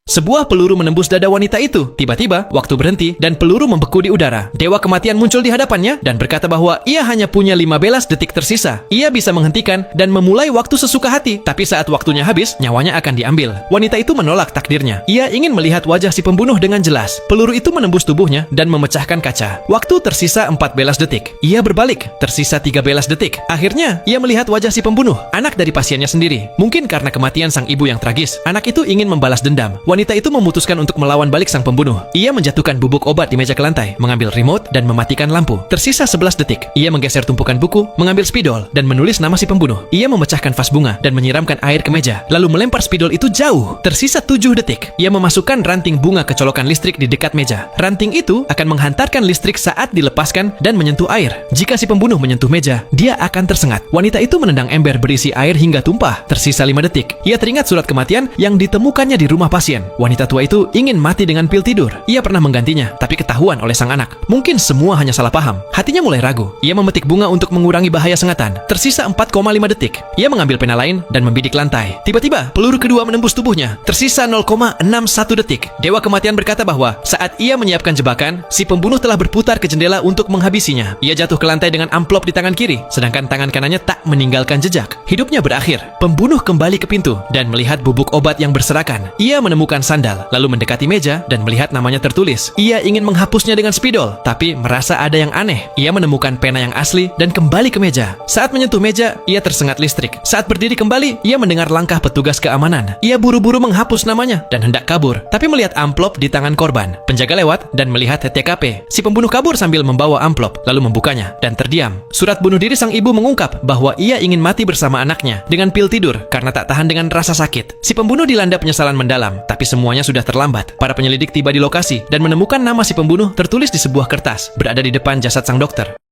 Sebuah peluru menembus dada wanita itu. Tiba-tiba, waktu berhenti dan peluru membeku di udara. Dewa kematian muncul di hadapannya dan berkata bahwa ia hanya punya 15 detik tersisa. Ia bisa menghentikan dan memulai waktu sesuka hati. Tapi saat waktunya habis, nyawanya akan diambil. Wanita itu menolak takdirnya. Ia ingin melihat wajah si pembunuh dengan jelas. Peluru itu menembus tubuhnya dan memecahkan kaca. Waktu tersisa 14 detik. Ia berbalik. Tersisa 13 detik. Akhirnya, ia melihat wajah si pembunuh, anak dari pasiennya sendiri. Mungkin karena kematian sang ibu yang tragis, anak itu ingin membalas dendam. Wanita itu memutuskan untuk melawan balik sang pembunuh. Ia menjatuhkan bubuk obat di meja ke lantai, mengambil remote, dan mematikan lampu. Tersisa 11 detik. Ia menggeser tumpukan buku, mengambil spidol, dan menulis nama si pembunuh. Ia memecahkan vas bunga dan menyiramkan air ke meja, lalu melempar spidol itu jauh. Tersisa 7 detik. Ia memasukkan ranting bunga ke colokan listrik di dekat meja. Ranting itu akan menghantarkan listrik saat dilepaskan dan menyentuh air. Jika si pembunuh menyentuh meja, dia akan tersengat. Wanita itu menendang ember berisi air hingga tumpah. Tersisa 5 detik. Ia teringat surat kematian yang ditemukannya di rumah pasien. Wanita tua itu ingin mati dengan pil tidur. Ia pernah menggantinya, tapi ketahuan oleh sang anak. Mungkin semua hanya salah paham. Hatinya mulai ragu. Ia memetik bunga untuk mengurangi bahaya sengatan. Tersisa 4,5 detik. Ia mengambil pena lain dan membidik lantai. Tiba-tiba, peluru kedua menembus tubuhnya. Tersisa 0,61 detik. Dewa kematian berkata bahwa saat ia menyiapkan jebakan, si pembunuh telah berputar ke jendela untuk menghabisinya. Ia jatuh ke lantai dengan amplop di tangan kiri, sedangkan tangan kanannya tak meninggalkan jejak. Hidupnya berakhir. Pembunuh kembali ke pintu dan melihat bubuk obat yang berserakan. Ia menemukan sandal, lalu mendekati meja dan melihat namanya tertulis. Ia ingin menghapusnya dengan spidol, tapi merasa ada yang aneh. Ia menemukan pena yang asli dan kembali ke meja. Saat menyentuh meja, ia tersengat listrik. Saat berdiri kembali, ia mendengar langkah petugas keamanan. Ia buru-buru menghapus namanya dan hendak kabur, tapi melihat amplop di tangan korban. Penjaga lewat dan melihat TKP. Si pembunuh kabur sambil membawa amplop, lalu membukanya dan terdiam. Surat bunuh diri sang ibu mengungkap bahwa ia ingin mati bersama anaknya dengan pil tidur karena tak tahan dengan rasa sakit. Si pembunuh dilanda penyesalan mendalam, tapi semuanya sudah terlambat. Para penyelidik tiba di lokasi dan menemukan nama si pembunuh tertulis di sebuah kertas, berada di depan jasad sang dokter.